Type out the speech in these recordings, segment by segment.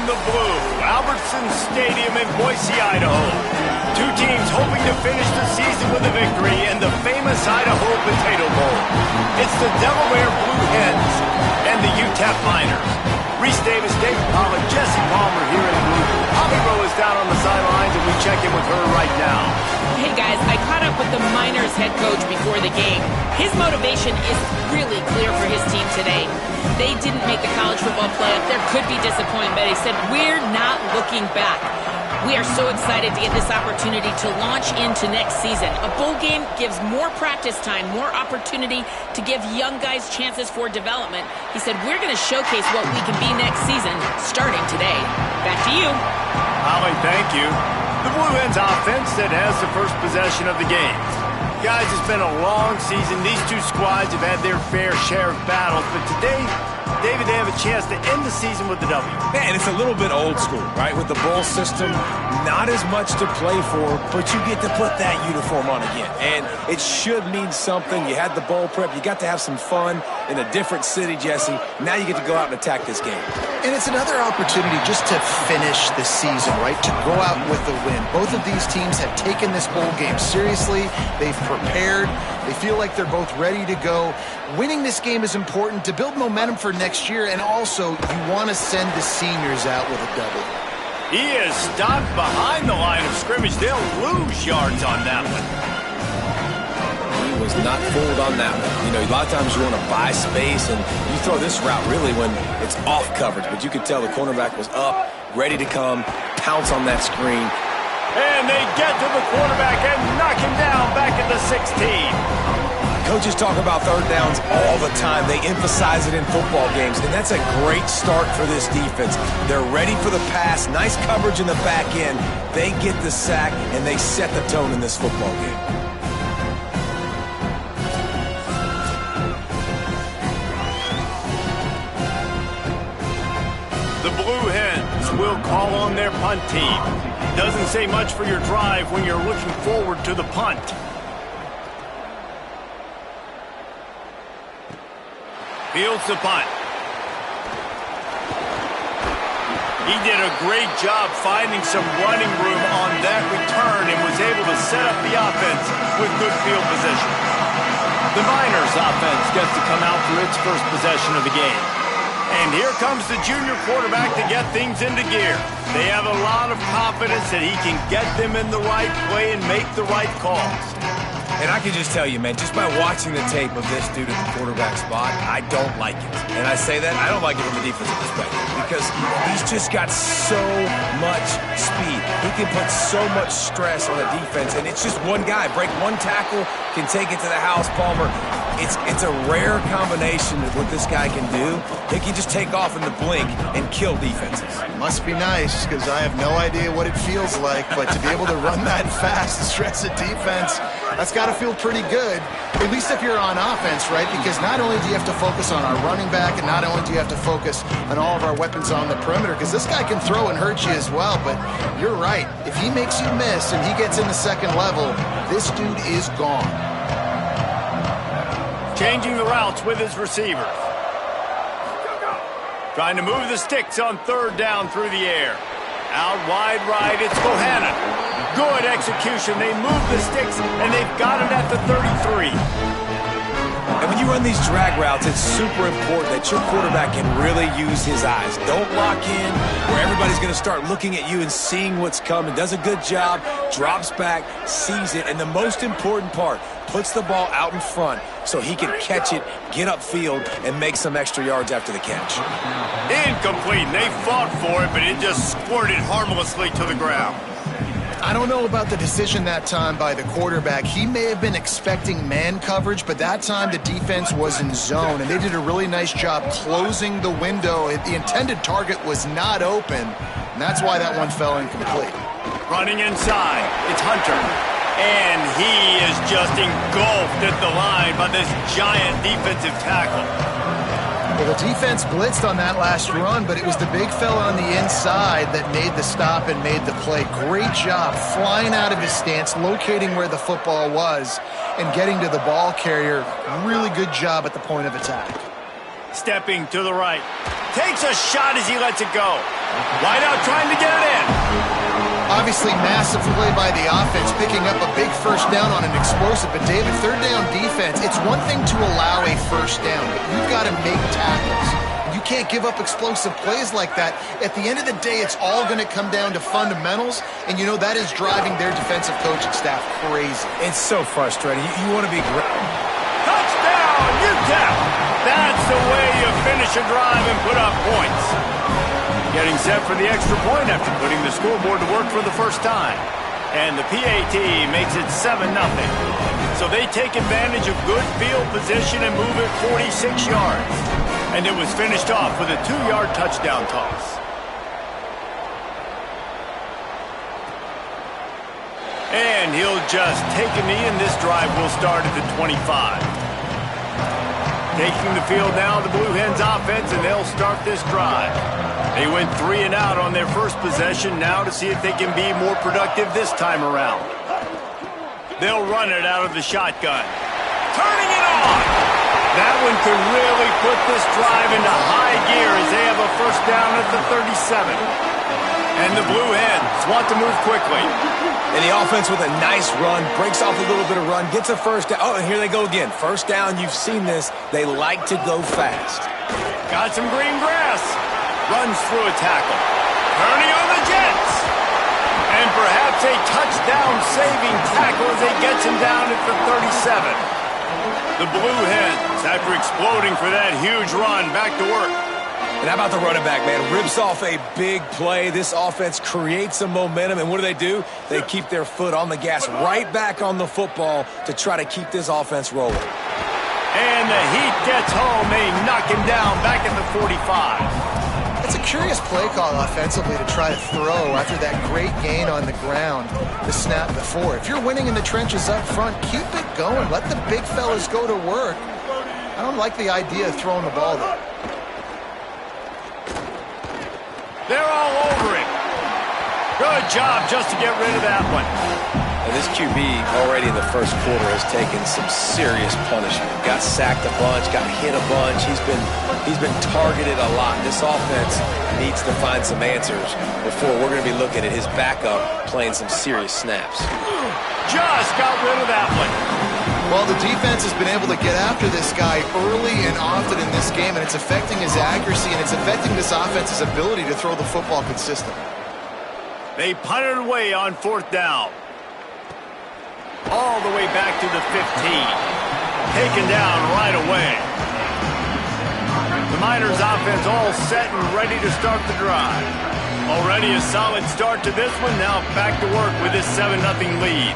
the blue, Albertson Stadium in Boise, Idaho. Two teams hoping to finish the season with a victory in the famous Idaho Potato Bowl. It's the Delaware Blue Hens and the UTEP Miners. Reese Davis, David Pollack, Jesse Palmer here in the blue. Holly Rowe is down on the sidelines, and we check in with her right now. Hey guys, I caught up with the Miners head coach before the game. His motivation is really clear for his team today. They didn't make the college football playoff. There could be disappointment, but he said, we're not looking back. We are so excited to get this opportunity to launch into next season. A bowl game gives more practice time, more opportunity to give young guys chances for development. He said, we're going to showcase what we can be next season, starting today. Back to you. Holly, thank you. The Blue Hens offense that has the first possession of the game. Guys, it's been a long season. These two squads have had their fair share of battles, but today, David, they have a chance to end the season with the W. Yeah, and it's a little bit old school, right? With the bowl system, not as much to play for, but you get to put that uniform on again. And it should mean something. You had the bowl prep. You got to have some fun in a different city, Jesse. Now you get to go out and attack this game. And it's another opportunity just to finish the season, right? To go out with a win. Both of these teams have taken this bowl game seriously. They've prepared. They feel like they're both ready to go. Winning this game is important to build momentum for next year, and also you want to send the seniors out with a W. He is stopped behind the line of scrimmage. They'll lose yards on that one. He was not fooled on that one. You know, a lot of times you want to buy space, and you throw this route really when it's off coverage. But you could tell the cornerback was up, ready to come, pounce on that screen. And they get to the quarterback and knock him down back at the 16. Coaches talk about third downs all the time. They emphasize it in football games, and that's a great start for this defense. They're ready for the pass, nice coverage in the back end. They get the sack, and they set the tone in this football game. The Blue Hens will call on their punt team. Doesn't say much for your drive when you're looking forward to the punt. Fields the punt. He did a great job finding some running room on that return and was able to set up the offense with good field position. The Miners offense gets to come out for its first possession of the game. And here comes the junior quarterback to get things into gear. They have a lot of confidence that he can get them in the right play and make the right calls. And I can just tell you, man, just by watching the tape of this dude at the quarterback spot, I don't like it. And I say that, I don't like it from a defensive perspective because he's just got so much speed. He can put so much stress on a defense, and it's just one guy. Break one tackle, can take it to the house, Palmer. It's a rare combination of what this guy can do. He can just take off in the blink and kill defenses. Must be nice, because I have no idea what it feels like, but to be able to run that fast and stress a defense, that's got to feel pretty good, at least if you're on offense, right? Because not only do you have to focus on our running back, and not only do you have to focus on all of our weapons on the perimeter, because this guy can throw and hurt you as well, but you're right. If he makes you miss and he gets in the second level, this dude is gone. Changing the routes with his receiver. Trying to move the sticks on third down through the air. Out wide right, it's Bohannon. Good execution. They move the sticks, and they've got it at the 33. And when you run these drag routes, it's super important that your quarterback can really use his eyes. Don't lock in where everybody's going to start looking at you and seeing what's coming. Does a good job, drops back, sees it, and the most important part, puts the ball out in front so he can catch it, get upfield, and make some extra yards after the catch. Incomplete. They fought for it, but it just squirted harmlessly to the ground. I don't know about the decision that time by the quarterback. He may have been expecting man coverage, but that time the defense was in zone, and they did a really nice job closing the window. The intended target was not open, and that's why that one fell incomplete. Running inside, it's Hunter. And he is just engulfed at the line by this giant defensive tackle. Well, the defense blitzed on that last run, but it was the big fella on the inside that made the stop and made the play. Great job flying out of his stance, locating where the football was, and getting to the ball carrier. Really good job at the point of attack. Stepping to the right. Takes a shot as he lets it go. Wide out trying to get it in. Obviously, massive play by the offense, picking up a big first down on an explosive. But, David, third down defense, it's one thing to allow a first down, but you've got to make tackles. You can't give up explosive plays like that. At the end of the day, it's all going to come down to fundamentals, and you know that is driving their defensive coaching staff crazy. It's so frustrating. You want to be great. Touchdown, UTEP! That's the way you finish a drive and put up points. Getting set for the extra point after putting the scoreboard to work for the first time. And the PAT makes it 7-0. So they take advantage of good field position and move it 46 yards. And it was finished off with a 2-yard touchdown toss. And he'll just take a knee, and this drive will start at the 25. Taking the field now, the Blue Hens offense, and they'll start this drive. They went 3 and out on their first possession, now to see if they can be more productive this time around. They'll run it out of the shotgun. Turning it on! That one could really put this drive into high gear as they have a first down at the 37. And the Blue Hens want to move quickly. And the offense with a nice run, breaks off a little bit of run, gets a first down. Oh, and here they go again. First down, you've seen this. They like to go fast. Got some green grass. Runs through a tackle. Turning on the Jets. And perhaps a touchdown-saving tackle as they gets him down at the 37. The Blue Hens, after exploding for that huge run, back to work. And how about the running back, man? Rips off a big play. This offense creates some momentum. And what do? They keep their foot on the gas, right back on the football to try to keep this offense rolling. And the Heat gets home. They knock him down back at the 45. It's a curious play call offensively to try to throw after that great gain on the ground the snap before. If you're winning in the trenches up front, keep it going. Let the big fellas go to work. I don't like the idea of throwing the ball there. They're all over it. Good job just to get rid of that one. And this QB already in the first quarter has taken some serious punishment. Got sacked a bunch, got hit a bunch. He's been targeted a lot. This offense needs to find some answers before we're going to be looking at his backup playing some serious snaps. Just got rid of that one. Well, the defense has been able to get after this guy early and often in this game, and it's affecting his accuracy, and it's affecting this offense's ability to throw the football consistently. They punted away on fourth down. All the way back to the 15. Taken down right away. The Miners offense all set and ready to start the drive. Already a solid start to this one. Now back to work with this 7-0 lead.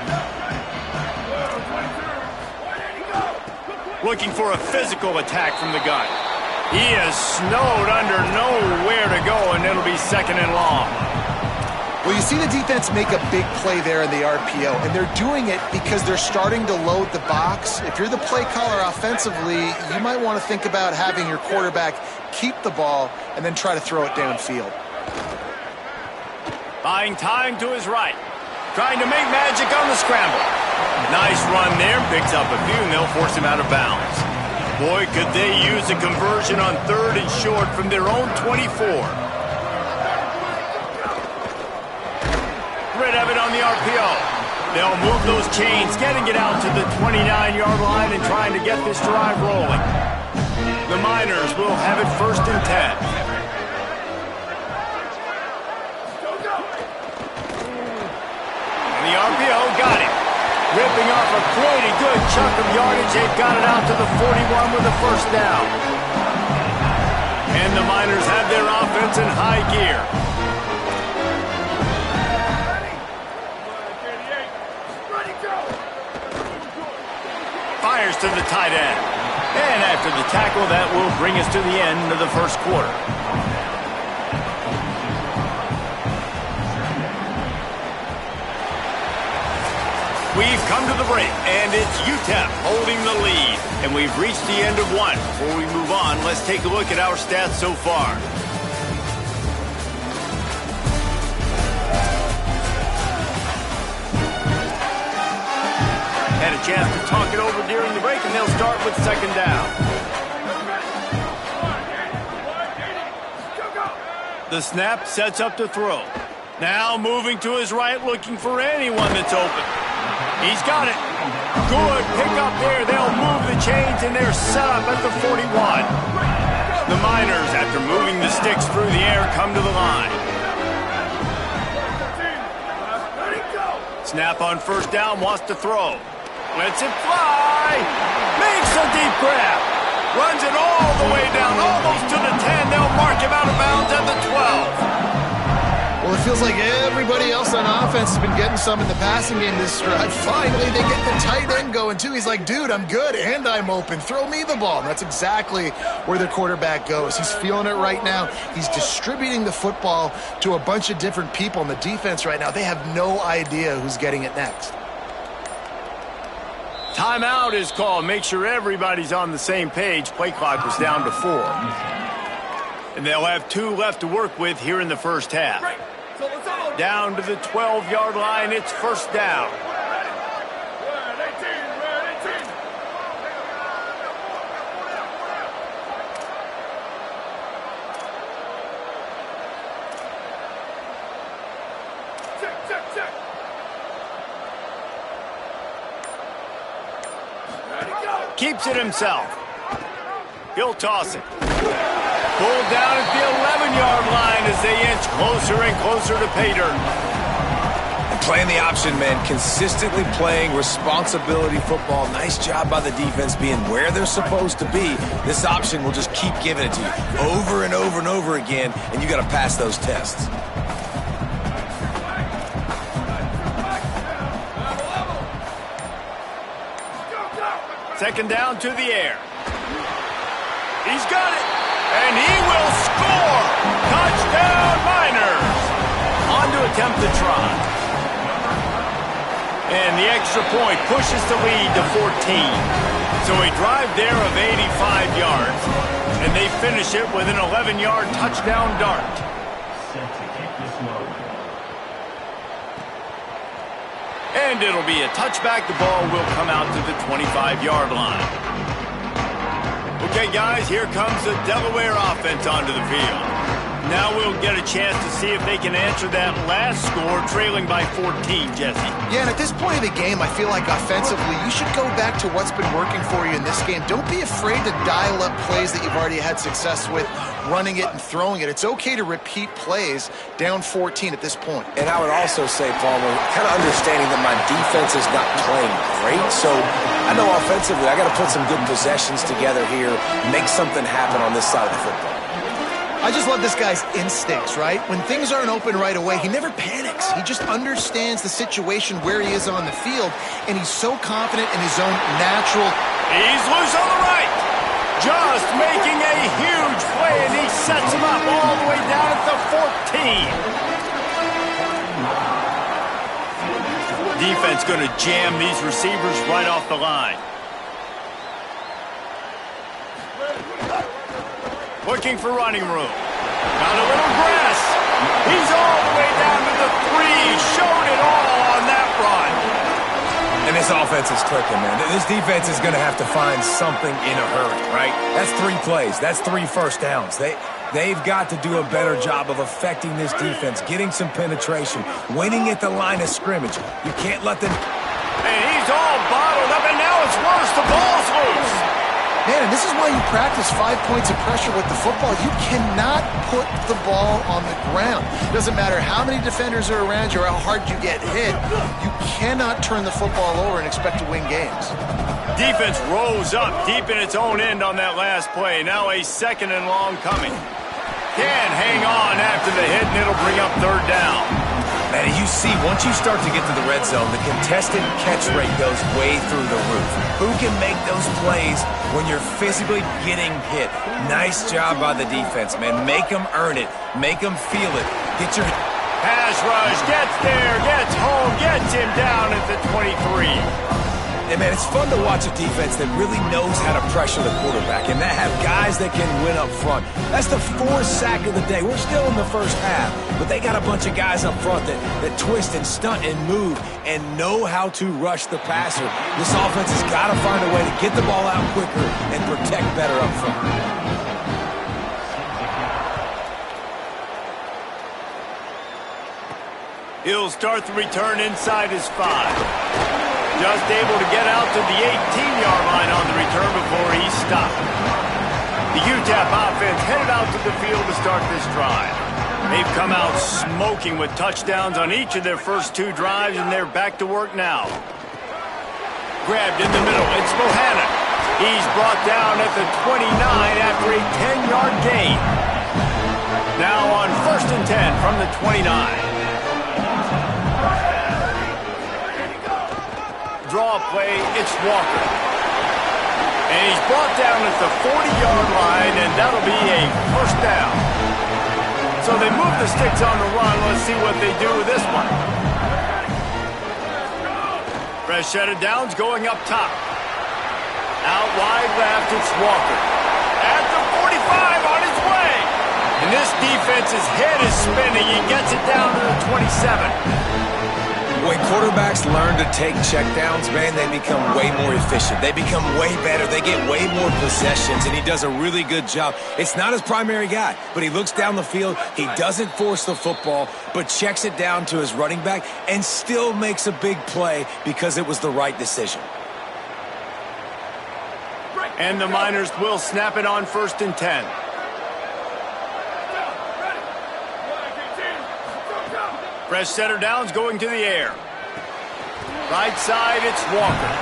Looking for a physical attack from the gun. He is snowed under, nowhere to go, and it'll be second and long. Well, you see the defense make a big play there in the RPO, and they're doing it because they're starting to load the box. If you're the play caller offensively, you might want to think about having your quarterback keep the ball and then try to throw it downfield. Buying time to his right. Trying to make magic on the scramble. Nice run there. Picks up a few, and they'll force him out of bounds. Boy, could they use a conversion on third and short from their own 24. Rid of it on the RPO. They'll move those chains, getting it out to the 29-yard line and trying to get this drive rolling. The Miners will have it first and 10. The RPO got it. Ripping off a pretty good chunk of yardage. They've got it out to the 41 with a first down. And the Miners have their offense in high gear. Fires to the tight end. And after the tackle, that will bring us to the end of the first quarter. We've come to the break, and it's UTEP holding the lead. And we've reached the end of one. Before we move on, let's take a look at our stats so far. Had a chance to talk it over during the break, and they'll start with second down. The snap sets up to throw. Now moving to his right, looking for anyone that's open. He's got it. Good pick up there. They'll move the chains, and they're set up at the 41. The Miners, after moving the sticks through the air, come to the line. Snap on first down, wants to throw. Lets it fly. Makes a deep grab. Runs it all the way down, almost to the 10. They'll mark him out of bounds at the 12. Well, it feels like everybody else on offense has been getting some in the passing game this drive. Finally, they get the tight end going, too. He's like, dude, I'm good, and I'm open. Throw me the ball. And that's exactly where their quarterback goes. He's feeling it right now. He's distributing the football to a bunch of different people in the defense right now. They have no idea who's getting it next. Timeout is called. Make sure everybody's on the same page. Play clock was down to 4. And they'll have 2 left to work with here in the first half. Down to the 12-yard line, it's first down. Keeps it himself. He'll toss it. Pulled down at the 11-yard line as they inch closer and closer to pay dirt. And playing the option, man, consistently playing responsibility football. Nice job by the defense being where they're supposed to be. This option will just keep giving it to you over and over and over again, and you got to pass those tests. Second down to the air. He's got it. And he will score! Touchdown, Miners! On to attempt the try. And the extra point pushes the lead to 14. So a drive there of 85 yards. And they finish it with an 11-yard touchdown dart. And it'll be a touchback. The ball will come out to the 25-yard line. Okay, guys, here comes the Delaware offense onto the field. Now we'll get a chance to see if they can answer that last score, trailing by 14, Jesse. Yeah, and at this point of the game, I feel like offensively, you should go back to what's been working for you in this game. Don't be afraid to dial up plays that you've already had success with, running it and throwing it. It's okay to repeat plays down 14 at this point. And I would also say, Palmer, kind of understanding that my defense is not playing great, so I know offensively I got to put some good possessions together here, make something happen on this side of the football. I just love this guy's instincts, right? When things aren't open right away, he never panics. He just understands the situation where he is on the field, and he's so confident in his own natural. He's loose on the right. Just making a huge play, and he sets him up all the way down at the 14. Defense going to jam these receivers right off the line. Looking for running room. Got a little grass. He's all the way down to the 3. Showed it all on that run. And this offense is clicking, man. This defense is going to have to find something in a hurry, right? That's 3 plays. That's 3 first downs. They've got to do a better job of affecting this defense, getting some penetration, winning at the line of scrimmage. You can't let them... And he's all bottled up, and now it's worse. The ball's loose. Man, and this is why you practice 5 points of pressure with the football. You cannot put the ball on the ground. It doesn't matter how many defenders are around you or how hard you get hit. You cannot turn the football over and expect to win games. Defense rose up deep in its own end on that last play. Now a second and long coming. Can hang on after the hit, and it'll bring up third down. Man, you see, once you start to get to the red zone, the contested catch rate goes way through the roof. Who can make those plays when you're physically getting hit? Nice job by the defense, man. Make them earn it. Make them feel it. Get your... Pass rush, gets there, gets home, gets him down at the 23. And, man, it's fun to watch a defense that really knows how to pressure the quarterback and that have guys that can win up front. That's the 4th sack of the day. We're still in the first half, but they got a bunch of guys up front that twist and stunt and move and know how to rush the passer. This offense has got to find a way to get the ball out quicker and protect better up front. He'll start the return inside his 5. Just able to get out to the 18-yard line on the return before he stopped. The UTEP offense headed out to the field to start this drive. They've come out smoking with touchdowns on each of their first 2 drives, and they're back to work now. Grabbed in the middle. It's Bohannon. He's brought down at the 29 after a 10-yard gain. Now on 1st and 10 from the 29. Draw play, it's Walker. And he's brought down at the 40-yard line, and that'll be a 1st down. So they move the sticks on the run. Let's see what they do with this one. Fresh set of downs going up top. Out wide left, it's Walker. At the 45 on his way. And this defense's head is spinning. He gets it down to the 27. When quarterbacks learn to take checkdowns, man, they become way more efficient. They become way better. They get way more possessions, and he does a really good job. It's not his primary guy, but he looks down the field. He doesn't force the football, but checks it down to his running back and still makes a big play because it was the right decision. And the Miners will snap it on 1st and 10. Fresh setter downs going to the air. Right side, it's Walker.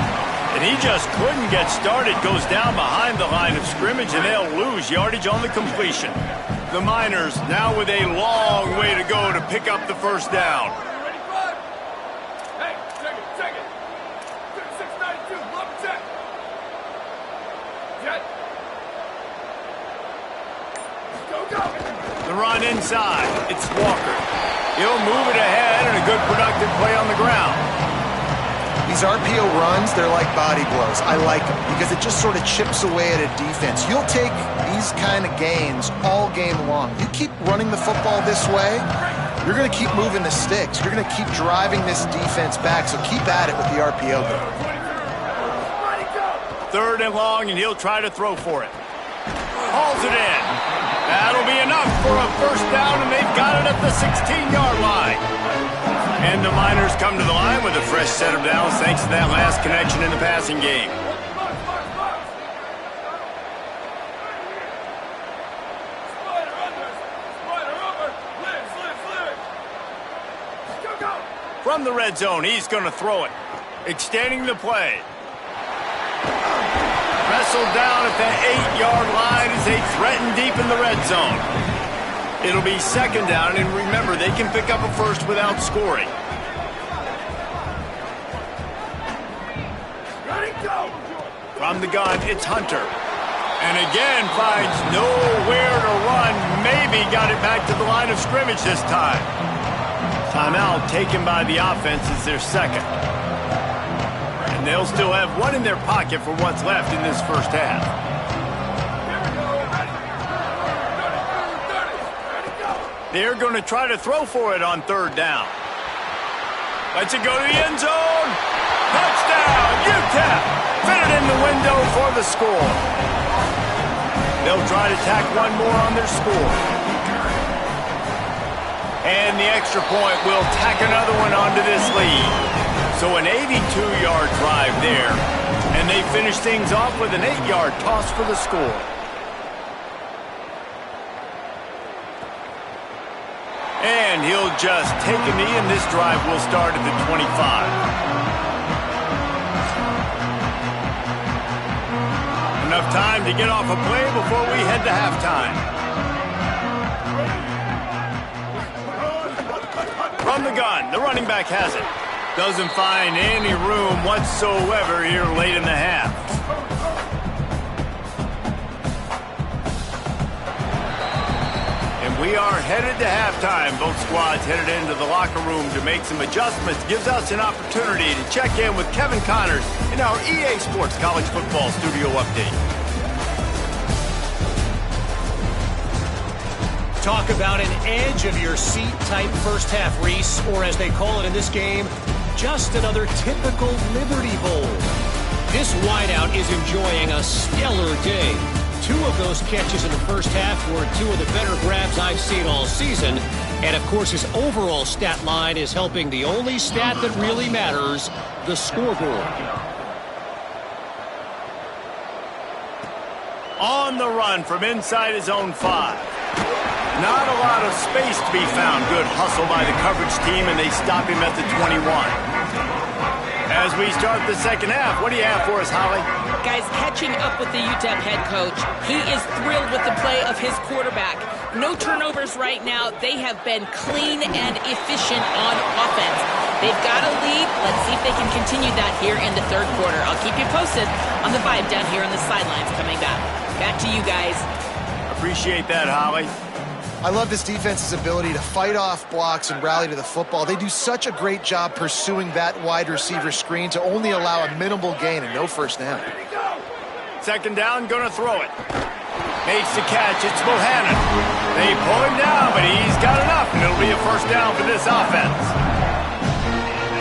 And he just couldn't get started. Goes down behind the line of scrimmage, and they'll lose yardage on the completion. The Miners now with a long way to go to pick up the 1st down. The run inside, it's Walker. He'll move it ahead, and a good productive play on the ground. These RPO runs, they're like body blows. I like them because it just sort of chips away at a defense. You'll take these kind of gains all game long. You keep running the football this way, you're going to keep moving the sticks. You're going to keep driving this defense back, so keep at it with the RPO game. 3rd and long, and he'll try to throw for it. Hauls it in. That'll be enough for a 1st down, and they've got it at the 16-yard line. And the Miners come to the line with a fresh set of downs thanks to that last connection in the passing game. From the red zone, he's going to throw it. Extending the play. Wrestled down at the 8-yard line as they threaten deep in the red zone. It'll be 2nd down, and remember, they can pick up a 1st without scoring. From the gun, it's Hunter. And again, finds nowhere to run. Maybe got it back to the line of scrimmage this time. Timeout taken by the offense is their 2nd. And they'll still have one in their pocket for what's left in this 1st half. They're going to try to throw for it on 3rd down. Lets it go to the end zone. Touchdown, UTEP. Fit it in the window for the score. They'll try to tack one more on their score. And the extra point will tack another one onto this lead. So an 82-yard drive there, and they finish things off with an 8-yard toss for the score. And he'll just take a knee, and this drive will start at the 25. Enough time to get off a play before we head to halftime. From the gun, the running back has it. Doesn't find any room whatsoever here late in the half. And we are headed to halftime. Both squads headed into the locker room to make some adjustments. Gives us an opportunity to check in with Kevin Connors in our EA Sports College Football Studio Update. Talk about an edge-of-your-seat type 1st half, Reese, or as they call it in this game, just another typical Liberty Bowl. This wideout is enjoying a stellar day. 2 of those catches in the 1st half were 2 of the better grabs I've seen all season. And, of course, his overall stat line is helping the only stat that really matters, the scoreboard. On the run from inside his own 5. Not a lot of space to be found. Good hustle by the coverage team, and they stop him at the 21. As we start the second half, what do you have for us, Holly? Guys, catching up with the UTEP head coach, he is thrilled with the play of his quarterback. No turnovers right now. They have been clean and efficient on offense. They've got a lead. Let's see if they can continue that here in the third quarter. I'll keep you posted on the vibe down here on the sidelines coming back. Back to you guys. Appreciate that, Holly. I love this defense's ability to fight off blocks and rally to the football. They do such a great job pursuing that wide receiver screen to only allow a minimal gain and no first down. Second down, gonna throw it. Makes the catch, it's Bohannon. They pull him down, but he's got enough, and it'll be a first down for this offense.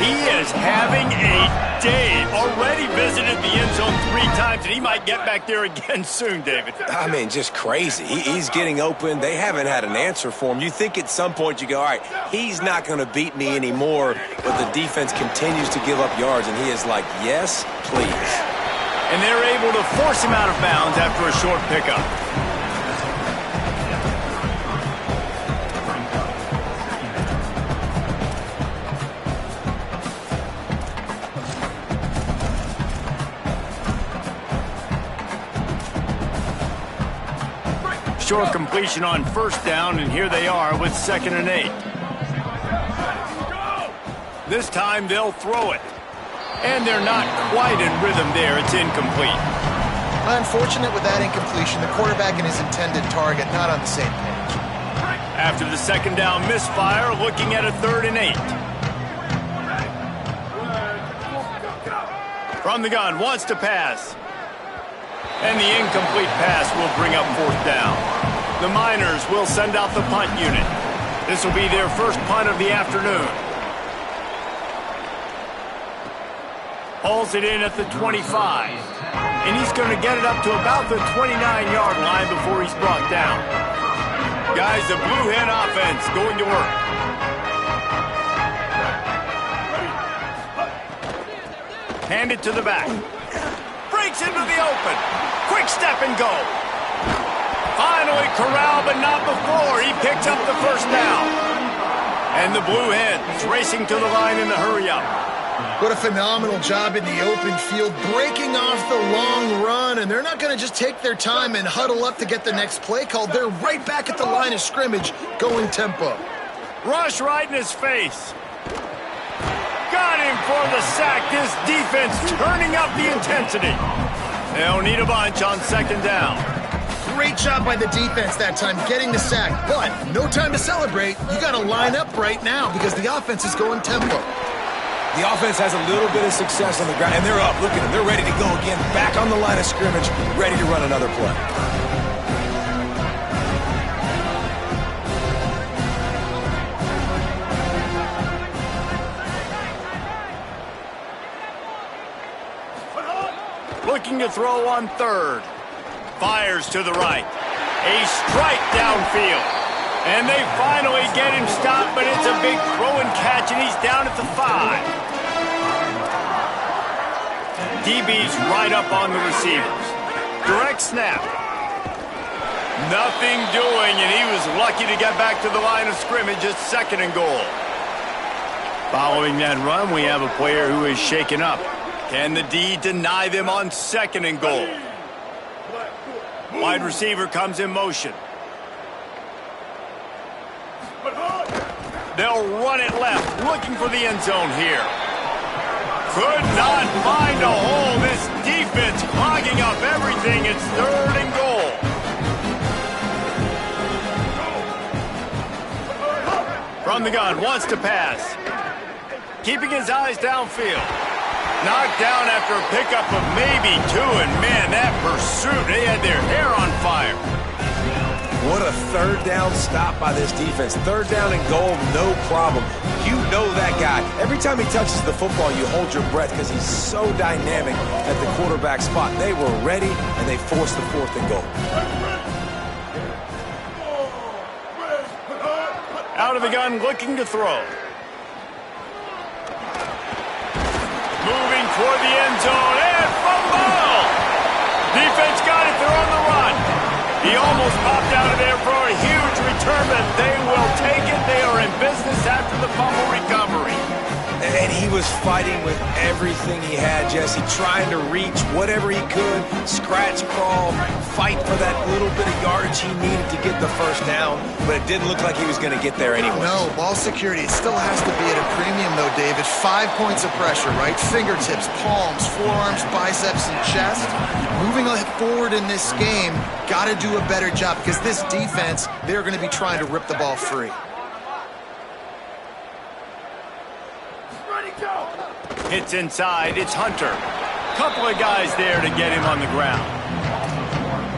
He is having a day. Already visited the end zone 3 times, and he might get back there again soon, David. I mean, just crazy. He's getting open. They haven't had an answer for him. You think at some point you go, all right, he's not going to beat me anymore, but the defense continues to give up yards, and he is like, yes, please. And they're able to force him out of bounds after a short pickup. Short completion on first down, and here they are with 2nd and 8. This time they'll throw it. And they're not quite in rhythm there. It's incomplete. Unfortunate with that incompletion. The quarterback and his intended target not on the same page. After the second down misfire, looking at a 3rd and 8. From the gun, wants to pass. And the incomplete pass will bring up 4th down. The Miners will send out the punt unit. This will be their first punt of the afternoon. Hauls it in at the 25. And he's going to get it up to about the 29-yard line before he's brought down. Guys, the Blue Hen offense going to work. Hand it to the back. Breaks into the open. Quick step and go. Finally corralled, but not before. He picks up the first down. And the Blue Hens racing to the line in the hurry-up. What a phenomenal job in the open field, breaking off the long run, and they're not going to just take their time and huddle up to get the next play called. They're right back at the line of scrimmage, going tempo. Rush right in his face. Got him for the sack. This defense turning up the intensity. They'll need a bunch on 2nd down. Great job by the defense that time, getting the sack, but no time to celebrate. You got to line up right now because the offense is going tempo. The offense has a little bit of success on the ground, and they're up. Look at them. They're ready to go again. Back on the line of scrimmage, ready to run another play. Looking to throw on 3rd. Fires to the right. A strike downfield. And they finally get him stopped, but it's a big throw and catch, and he's down at the 5. DB's right up on the receivers. Direct snap. Nothing doing, and he was lucky to get back to the line of scrimmage at 2nd and goal. Following that run, we have a player who is shaken up. Can the D deny them on 2nd and goal? Wide receiver comes in motion. They'll run it left, looking for the end zone here. Could not find a hole. This defense clogging up everything. It's 3rd and goal. From the gun, wants to pass. Keeping his eyes downfield. Knocked down after a pickup of maybe 2, and man, that pursuit, they had their hair on fire. What a 3rd down stop by this defense. 3rd down and goal, no problem. You know that guy. Every time he touches the football, you hold your breath because he's so dynamic at the quarterback spot. They were ready, and they forced the 4th and goal. Out of the gun, looking to throw. Moving toward the end zone, and fumble! Defense got it, they're on the run. He almost popped out of there for a huge return, but they will take it. They are in business after the fumble recovery. And he was fighting with everything he had, Jesse, trying to reach whatever he could, scratch, crawl, fight for that little bit of yardage he needed to get the first down, but it didn't look like he was going to get there anyway. No, ball security, it still has to be at a premium, though, David. 5 points of pressure, right? Fingertips, palms, forearms, biceps, and chest. Moving forward in this game, got to do a better job because this defense, they're going to be trying to rip the ball free. Hits inside, it's Hunter. Couple of guys there to get him on the ground.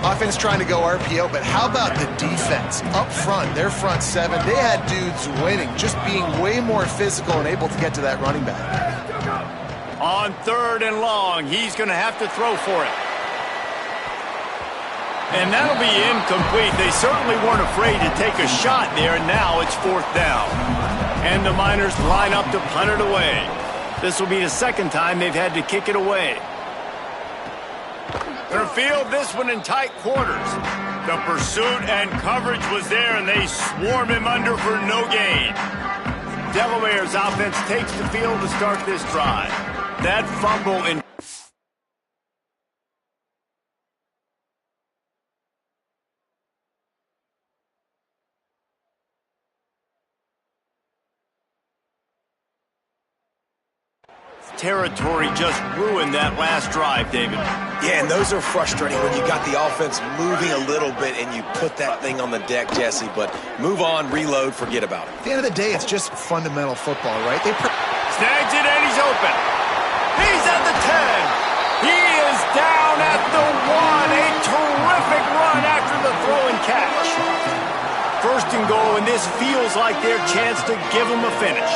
Offense trying to go RPO, but how about the defense? Up front, their front seven, they had dudes winning, just being way more physical and able to get to that running back. On 3rd and long, he's going to have to throw for it. And that'll be incomplete. They certainly weren't afraid to take a shot there, and now it's 4th down. And the Miners line up to punt it away. This will be the second time they've had to kick it away. They'll field this one in tight quarters. The pursuit and coverage was there, and they swarm him under for no gain. Delaware's offense takes the field to start this drive. That fumble in territory just ruined that last drive, David. Yeah, and those are frustrating when you got the offense moving a little bit and you put that thing on the deck, Jesse. But move on, reload, forget about it. At the end of the day, it's just fundamental football, right? Snags it, and he's open. He's at the 10. He is down at the 1. A terrific run after the throw and catch. 1st and goal, and this feels like their chance to give them a finish.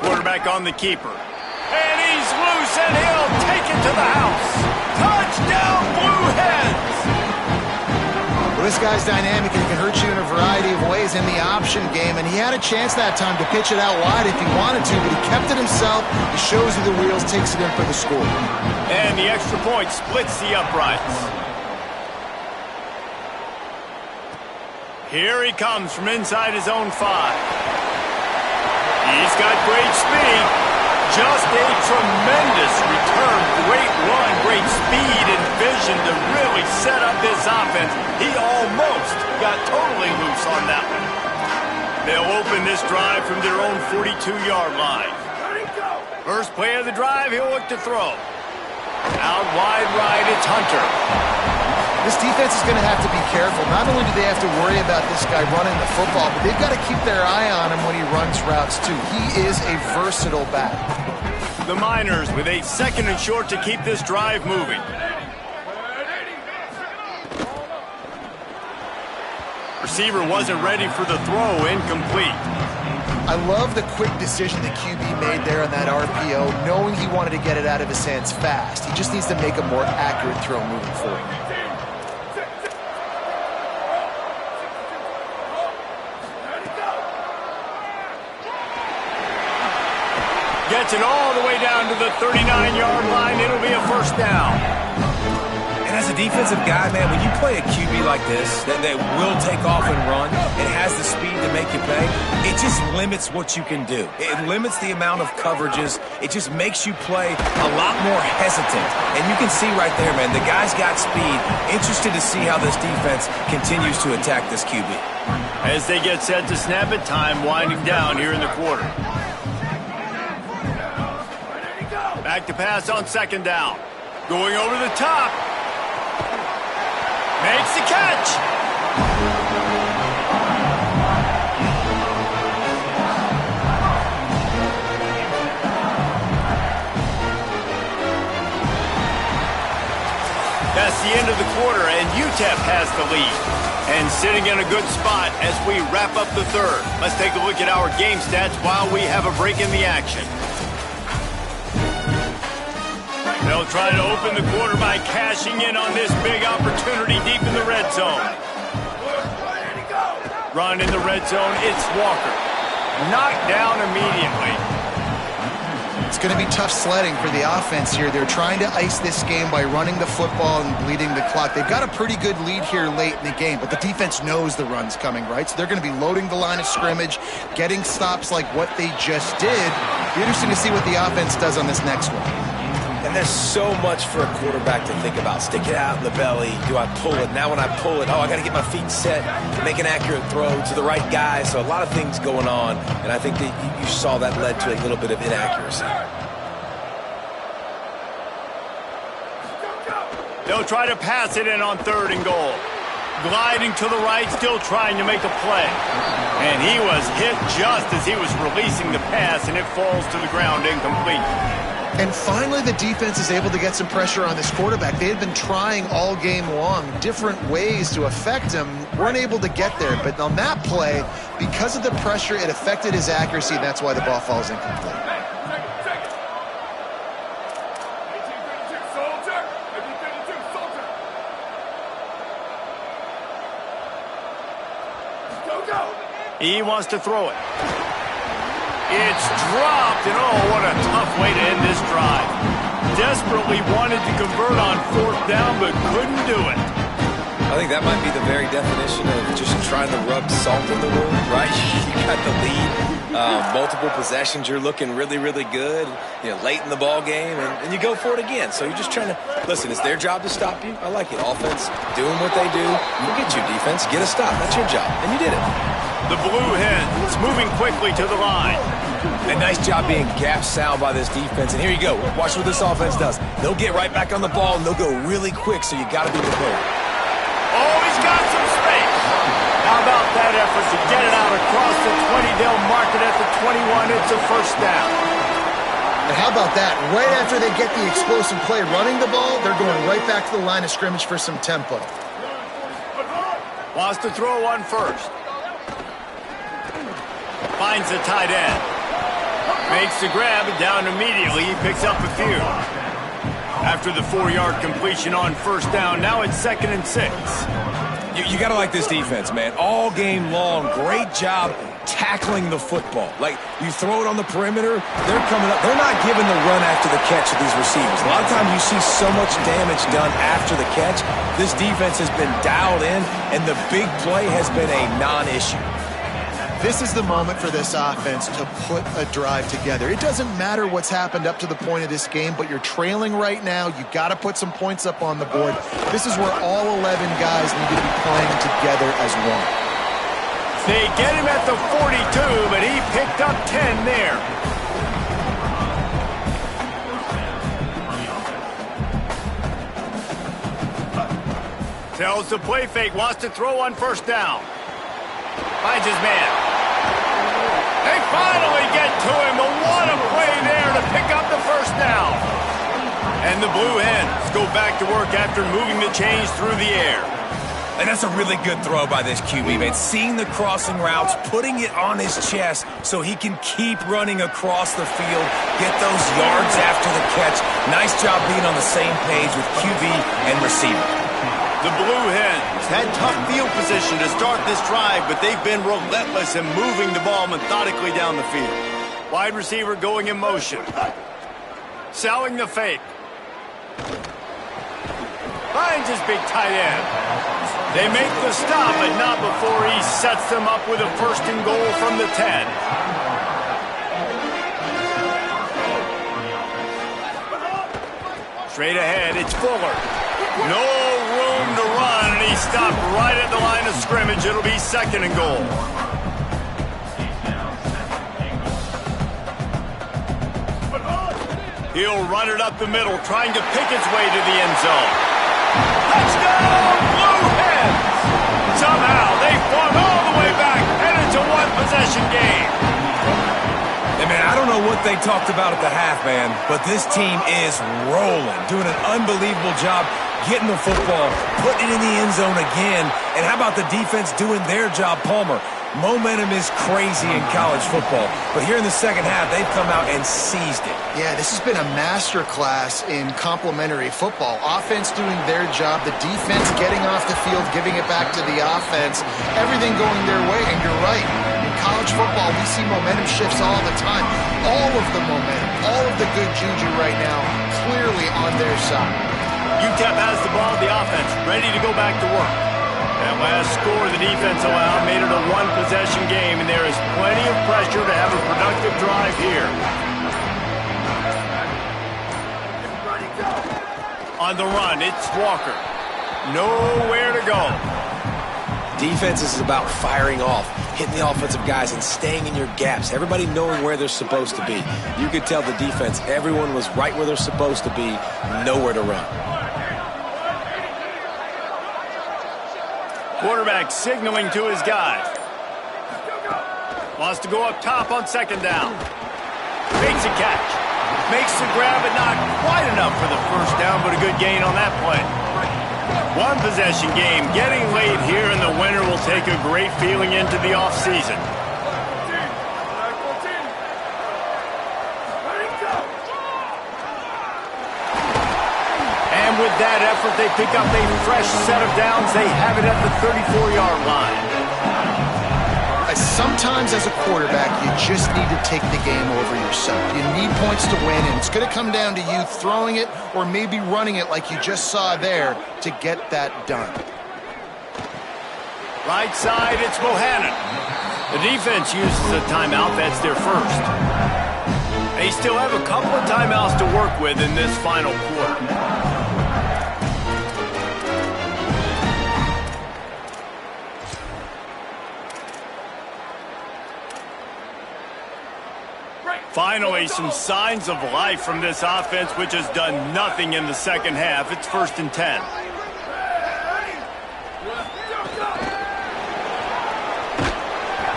Quarterback on the keeper. And he's loose, and he'll take it to the house. Touchdown, Blue Hens! Well, this guy's dynamic, and he can hurt you in a variety of ways in the option game, and he had a chance that time to pitch it out wide if he wanted to, but he kept it himself. He shows you the wheels, takes it in for the score. And the extra point splits the uprights. Here he comes from inside his own 5. He's got great speed. Just a tremendous return. Great run, great speed and vision to really set up this offense. He almost got totally loose on that one. They'll open this drive from their own 42-yard line. First play of the drive, he'll look to throw. Out wide right, it's Hunter. This defense is going to have to be careful. Not only do they have to worry about this guy running the football, but they've got to keep their eye on him when he runs routes, too. He is a versatile back. The Miners with a 2nd and short to keep this drive moving. Receiver wasn't ready for the throw, incomplete. I love the quick decision the QB made there on that RPO, knowing he wanted to get it out of his hands fast. He just needs to make a more accurate throw moving forward. Gets it all the way down to the 39-yard line. It'll be a 1st down. And as a defensive guy, man, when you play a QB like this that will take off and run and has the speed to make you pay, it just limits what you can do. It limits the amount of coverages. It just makes you play a lot more hesitant. And you can see right there, man, the guy's got speed. Interested to see how this defense continues to attack this QB. As they get set to snap it, time winding down here in the quarter. Back to pass on 2nd down. Going over the top. Makes the catch. That's the end of the quarter, and UTEP has the lead. And sitting in a good spot as we wrap up the 3rd. Let's take a look at our game stats while we have a break in the action. They'll try to open the quarter by cashing in on this big opportunity deep in the red zone. Run in the red zone, it's Walker. Knocked down immediately. It's going to be tough sledding for the offense here. They're trying to ice this game by running the football and bleeding the clock. They've got a pretty good lead here late in the game, but the defense knows the run's coming, right? So they're going to be loading the line of scrimmage, getting stops like what they just did. Be interesting to see what the offense does on this next one. And there's so much for a quarterback to think about. Stick it out in the belly. Do I pull it? Now when I pull it, I got to get my feet set to make an accurate throw to the right guy. So a lot of things going on, and I think that you saw that led to a little bit of inaccuracy. They'll try to pass it in on 3rd and goal. Gliding to the right, still trying to make a play. And he was hit just as he was releasing the pass, and it falls to the ground incomplete. And finally, the defense is able to get some pressure on this quarterback. They had been trying all game long different ways to affect him, weren't able to get there. But on that play, because of the pressure, it affected his accuracy, and that's why the ball falls incomplete. He wants to throw it. It's dropped, and oh, what a tough way to end this drive. Desperately wanted to convert on 4th down, but couldn't do it. I think that might be the very definition of just trying to rub salt in the wound, right? You got the lead, multiple possessions, you're looking really, really good, late in the ball game, and you go for it again. So you're just trying to, listen, it's their job to stop you. I like it. Offense, doing what they do. Forget you, defense. Get a stop. That's your job, and you did it. The Blue Hens moving quickly to the line. A nice job being gap sound by this defense. And here you go. Watch what this offense does. They'll get right back on the ball, and they'll go really quick, so you got to be prepared. Oh, he's got some space. How about that effort to get it out across the 20? They'll mark it at the 21. It's a 1st down. And how about that? Right after they get the explosive play running the ball, they're going right back to the line of scrimmage for some tempo. Wants to throw one first. Finds the tight end. Makes the grab and down immediately. He picks up a few. After the 4-yard completion on 1st down, now it's 2nd and 6. You got to like this defense, man. All game long, great job tackling the football. Like, you throw it on the perimeter, they're coming up. They're not giving the run after the catch to these receivers. A lot of times you see so much damage done after the catch. This defense has been dialed in, and the big play has been a non-issue. This is the moment for this offense to put a drive together. It doesn't matter what's happened up to the point of this game, but you're trailing right now. You got to put some points up on the board. This is where all 11 guys need to be playing together as one. They get him at the 42, but he picked up 10 there. Tells the play fake, wants to throw on 1st down. Finds his man. They finally get to him, but what a play there to pick up the 1st down. And the Blue Hens go back to work after moving the chains through the air. And that's a really good throw by this QB, man. Seeing the crossing routes, putting it on his chest so he can keep running across the field, get those yards after the catch. Nice job being on the same page with QB and receiver. The Blue Hens had tough field position to start this drive, but they've been relentless in moving the ball methodically down the field. Wide receiver going in motion. Selling the fake. Finds his big tight end. They make the stop, but not before he sets them up with a 1st and goal from the 10. Straight ahead, it's Fuller. No room to run, and he stopped right at the line of scrimmage. It'll be 2nd and goal. He'll run it up the middle, trying to pick its way to the end zone. Touchdown, Blue Hens! Somehow, they fought all the way back, and it's a one-possession game. Hey, man, I don't know what they talked about at the half, man, but this team is rolling, doing an unbelievable job getting the football, putting it in the end zone again, and how about the defense doing their job, Palmer? Momentum is crazy in college football, but here in the second half, they've come out and seized it. Yeah, this has been a master class in complementary football. Offense doing their job, the defense getting off the field, giving it back to the offense, everything going their way, and you're right. In college football, we see momentum shifts all the time. All of the momentum, all of the good juju right now, clearly on their side. UTEP has the ball, the offense, ready to go back to work. That last score the defense allowed made it a one-possession game, and there is plenty of pressure to have a productive drive here. On the run, it's Walker. Nowhere to go. Defense is about firing off, hitting the offensive guys and staying in your gaps. Everybody knowing where they're supposed to be. You could tell the defense, everyone was right where they're supposed to be, nowhere to run. Quarterback signaling to his guys. Wants to go up top on second down. Makes a catch. Makes the grab, but not quite enough for the first down, but a good gain on that play. One possession game. Getting late here, and the winner will take a great feeling into the offseason. And with that effort, they pick up a fresh set of downs. They have it at the 34-yard line. Sometimes as a quarterback, you just need to take the game over yourself. You need points to win, and it's going to come down to you throwing it or maybe running it like you just saw there to get that done. Right side, it's Bohannon. The defense uses a timeout. That's their first. They still have a couple of timeouts to work with in this final quarter. Finally, some signs of life from this offense, which has done nothing in the second half. It's 1st and 10.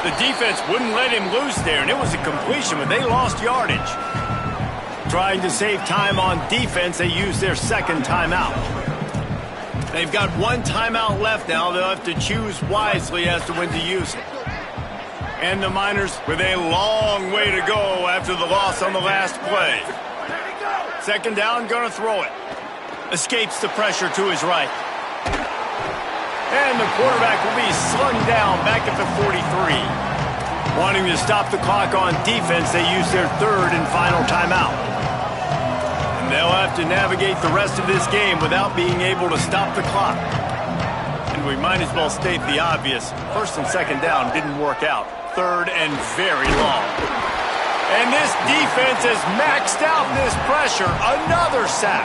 The defense wouldn't let him loose there, and it was a completion, but they lost yardage. Trying to save time on defense, they use their second timeout. They've got one timeout left now. They'll have to choose wisely as to when to use it. And the Miners with a long way to go after the loss on the last play. Second down, gonna throw it. Escapes the pressure to his right. And the quarterback will be slung down back at the 43. Wanting to stop the clock on defense, they use their third and final timeout. And they'll have to navigate the rest of this game without being able to stop the clock. And we might as well state the obvious. First and second down didn't work out. Third and very long. And this defense has maxed out this pressure. Another sack.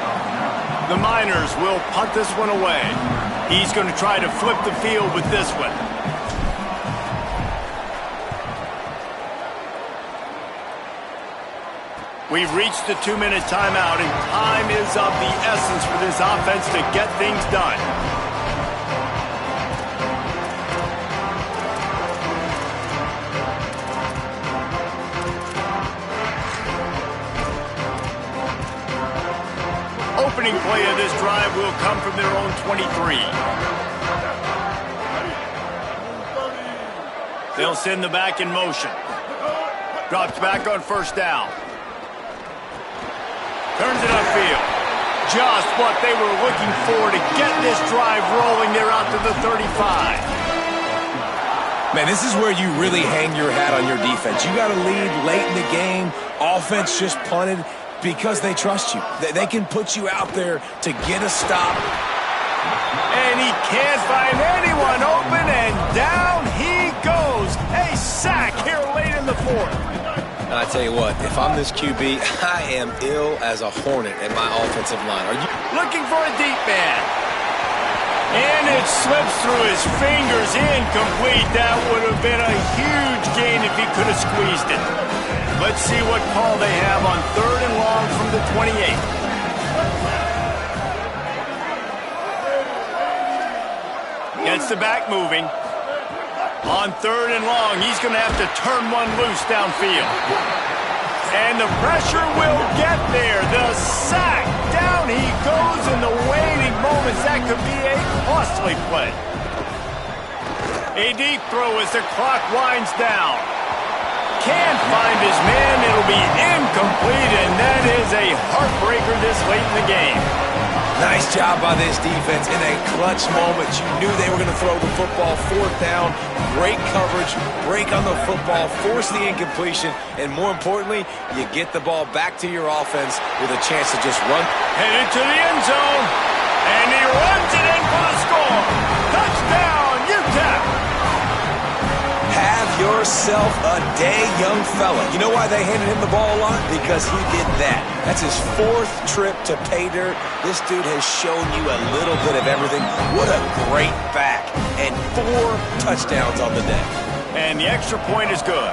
The Miners will punt this one away. He's going to try to flip the field with this one. We've reached the 2-minute timeout, and time is of the essence for this offense to get things done. Opening play of this drive will come from their own 23. They'll send the back in motion. Drops back on first down. Turns it upfield. Just what they were looking for to get this drive rolling. They're out to the 35. Man, this is where you really hang your hat on your defense. You got to lead late in the game. Offense just punted because they trust you. They can put you out there to get a stop. And he can't find anyone open, and down he goes. A sack here late in the fourth. And I tell you what, if I'm this QB, I am ill as a hornet at my offensive line. Are you looking for a deep man? And it slips through his fingers, incomplete. That would have been a huge gain if he could have squeezed it. Let's see what call they have on third and long from the 28. Gets the back moving. On third and long, he's going to have to turn one loose downfield. And the pressure will get there. The sack. Down he goes in the waiting moments. That could be a costly play. A deep throw as the clock winds down. Can't find his man. It'll be incomplete, and that is a heartbreaker this late in the game. Nice job by this defense in a clutch moment. You knew they were going to throw the football. Fourth down, great coverage, break on the football, force the incompletion, and more importantly, you get the ball back to your offense with a chance to just run. Headed to the end zone, and he runs it in for the score. Touchdown, UTEP. Have yourself a day, young fella. You know why they handed him the ball a lot? Because he did that. That's his 4th trip to pay dirt. This dude has shown you a little bit of everything. What a great back. And 4 touchdowns on the day. And the extra point is good.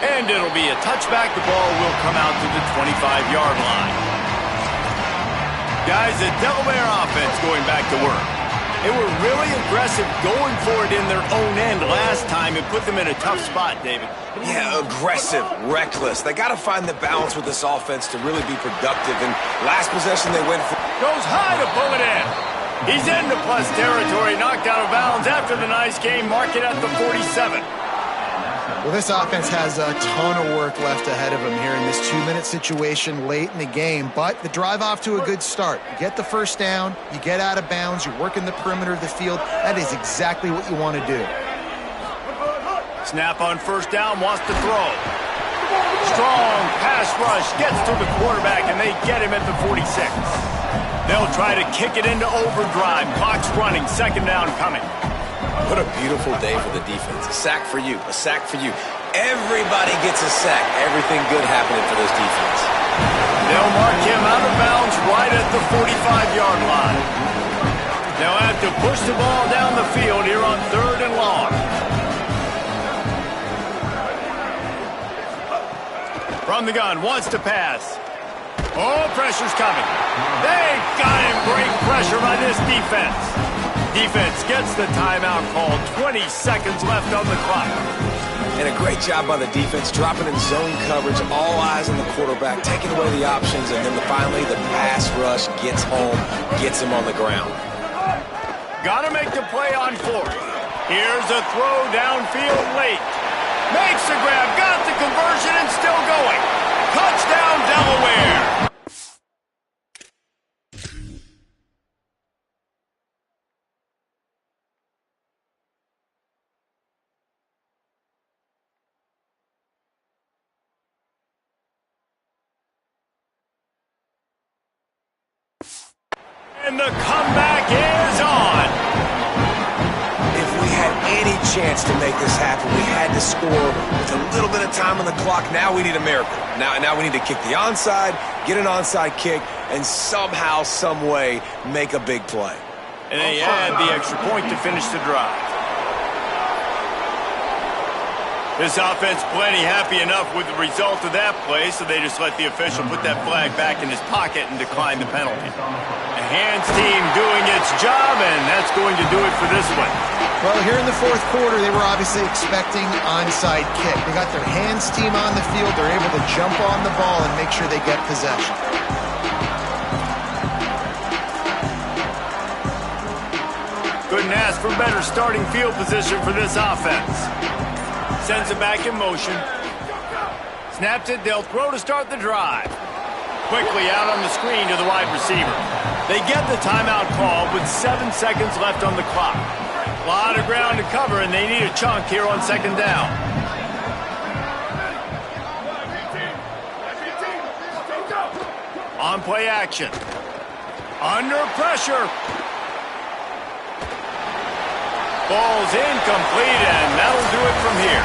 And it'll be a touchback. The ball will come out to the 25-yard line. Guys, the Delaware offense going back to work. They were really aggressive going for it in their own end last time and put them in a tough spot, David. Yeah, aggressive, reckless. They got to find the balance with this offense to really be productive. And last possession they went for... Goes high to pull it in. He's into plus territory, knocked out of bounds after the nice game. Mark it at the 47. Well, this offense has a ton of work left ahead of them here in this 2-minute situation late in the game, but the drive off to a good start. You get the first down, you get out of bounds, you're working the perimeter of the field. That is exactly what you want to do. Snap on first down, wants to throw. Strong pass rush, gets to the quarterback, and they get him at the 46. They'll try to kick it into overdrive. Clock's running, second down coming. What a beautiful day for the defense. A sack for you, a sack for you. Everybody gets a sack. Everything good happening for this defense. They'll mark him out of bounds right at the 45-yard line. They'll have to push the ball down the field here on 3rd and long. From the gun, wants to pass. Oh, pressure's coming. They got him. Great pressure by this defense. Defense gets the timeout called. 20 seconds left on the clock. And a great job by the defense, dropping in zone coverage, all eyes on the quarterback, taking away the options, and then finally the pass rush gets home, gets him on the ground. Got to make the play on 4th. Here's a throw downfield late. Makes the grab, got the conversion, and still going. Touchdown, Delaware. And the comeback is on. If we had any chance to make this happen, we had to score with a little bit of time on the clock. Now we need a miracle. Now we need to kick the onside, get an onside kick, and somehow, some way, make a big play. And they add the extra point to finish the drive. This offense plenty happy enough with the result of that play, so they just let the official put that flag back in his pocket and decline the penalty. The hands team doing its job, and that's going to do it for this one. Well, here in the 4th quarter, they were obviously expecting onside kick. They got their hands team on the field. They're able to jump on the ball and make sure they get possession. Couldn't ask for better starting field position for this offense. Sends it back in motion. Snaps it, they'll throw to start the drive. Quickly out on the screen to the wide receiver. They get the timeout call with 7 seconds left on the clock. A lot of ground to cover, and they need a chunk here on second down. On play action. Under pressure. Ball's incomplete, and that'll do it from here.